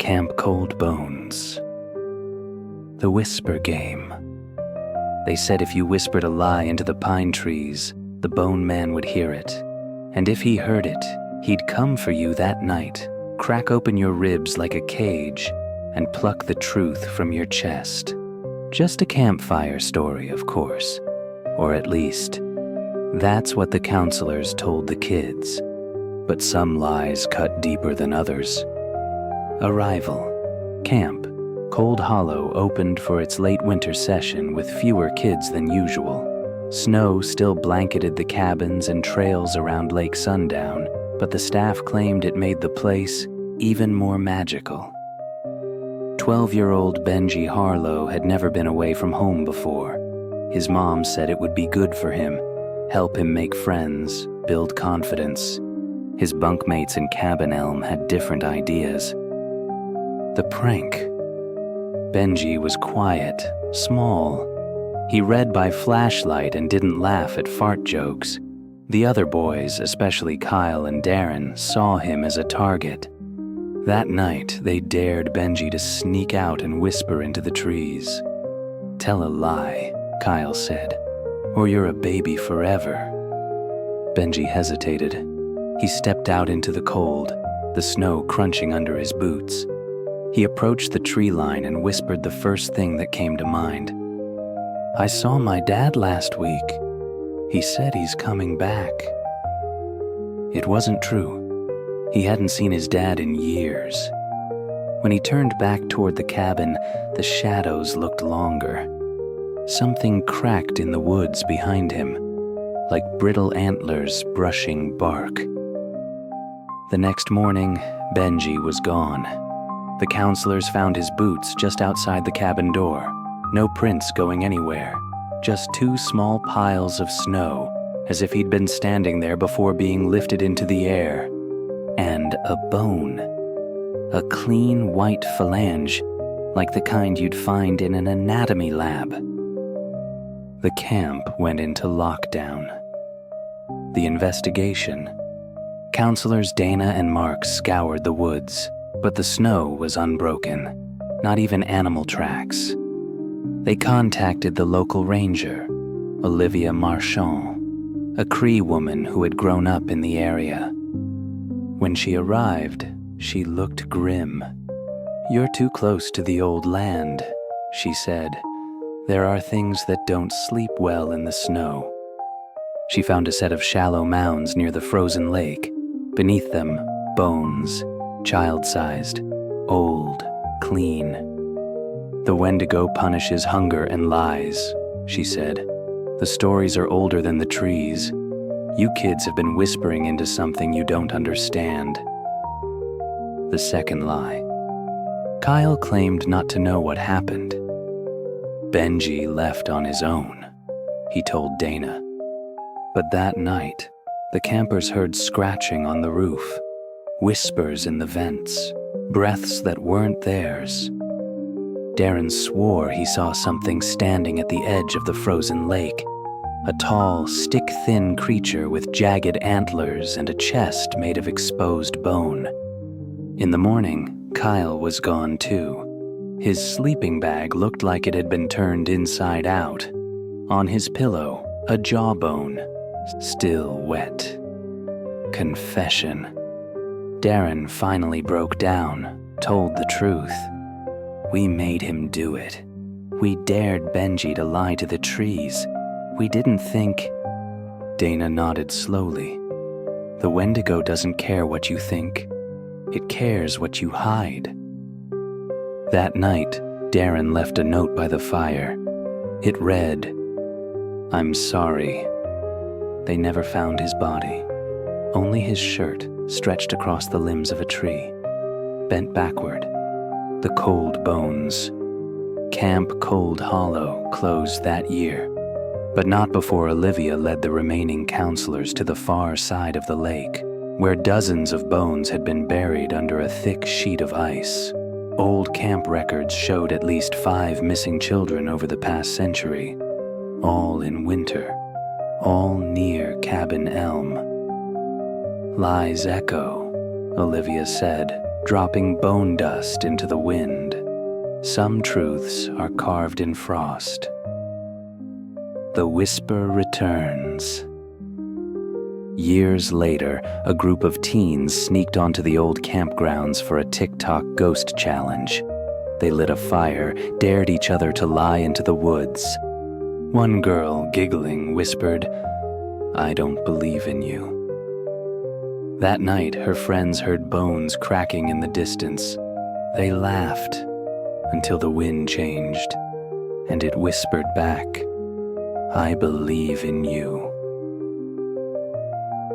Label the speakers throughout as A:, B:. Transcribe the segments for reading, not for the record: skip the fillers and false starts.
A: Camp Cold Bones. The Whisper Game. They said if you whispered a lie into the pine trees, the Bone Man would hear it. And if he heard it, he'd come for you that night, crack open your ribs like a cage, and pluck the truth from your chest. Just a campfire story, of course. Or at least, that's what the counselors told the kids. But some lies cut deeper than others. Arrival. Camp Cold Hollow opened for its late winter session with fewer kids than usual. Snow still blanketed the cabins and trails around Lake Sundown, but the staff claimed it made the place even more magical. 12-year-old Benji Harlow had never been away from home before. His mom said it would be good for him, help him make friends, build confidence. His bunkmates in Cabin Elm had different ideas. The prank. Benji was quiet, small. He read by flashlight and didn't laugh at fart jokes. The other boys, especially Kyle and Darren, saw him as a target. That night, they dared Benji to sneak out and whisper into the trees. "Tell a lie," Kyle said, "or you're a baby forever." Benji hesitated. He stepped out into the cold, the snow crunching under his boots. He approached the tree line and whispered the first thing that came to mind. "I saw my dad last week. He said he's coming back." It wasn't true. He hadn't seen his dad in years. When he turned back toward the cabin, the shadows looked longer. Something cracked in the woods behind him, like brittle antlers brushing bark. The next morning, Benji was gone. The counselors found his boots just outside the cabin door. No prints going anywhere, just two small piles of snow, as if he'd been standing there before being lifted into the air. And a bone. A clean white phalange, like the kind you'd find in an anatomy lab. The camp went into lockdown. The investigation. Counselors Dana and Mark scoured the woods, but the snow was unbroken, not even animal tracks. They contacted the local ranger, Olivia Marchand, a Cree woman who had grown up in the area. When she arrived, she looked grim. "You're too close to the old land," she said. "There are things that don't sleep well in the snow." She found a set of shallow mounds near the frozen lake. Beneath them, bones, child-sized, old, clean. "The Wendigo punishes hunger and lies," she said. "The stories are older than the trees. You kids have been whispering into something you don't understand." The second lie. Kyle claimed not to know what happened. "Benji left on his own," he told Dana. But that night, the campers heard scratching on the roof, whispers in the vents, breaths that weren't theirs. Darren swore he saw something standing at the edge of the frozen lake, a tall, stick-thin creature with jagged antlers and a chest made of exposed bone. In the morning, Kyle was gone too. His sleeping bag looked like it had been turned inside out. On his pillow, a jawbone, still wet. Confession. Darren finally broke down, told the truth. "We made him do it. We dared Benji to lie to the trees. We didn't think..." Dana nodded slowly. "The Wendigo doesn't care what you think. It cares what you hide." That night, Darren left a note by the fire. It read, "I'm sorry." They never found his body. Only his shirt stretched across the limbs of a tree, bent backward. The Cold Bones. Camp Cold Hollow closed that year, but not before Olivia led the remaining counselors to the far side of the lake, where dozens of bones had been buried under a thick sheet of ice. Old camp records showed at least 5 missing children over the past century, all in winter, all near Cabin Elm. "Lies echo," Olivia said, dropping bone dust into the wind. Some truths are carved in frost. The whisper returns. Years later, a group of teens sneaked onto the old campgrounds for a TikTok ghost challenge. They lit a fire, dared each other to lie into the woods. One girl, giggling, whispered, "I don't believe in you." That night, her friends heard bones cracking in the distance. They laughed until the wind changed, and it whispered back, "I believe in you."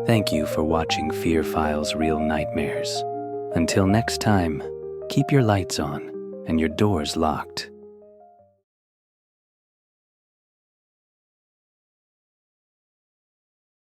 A: Thank you for watching Fear Files Real Nightmares. Until next time, keep your lights on and your doors locked.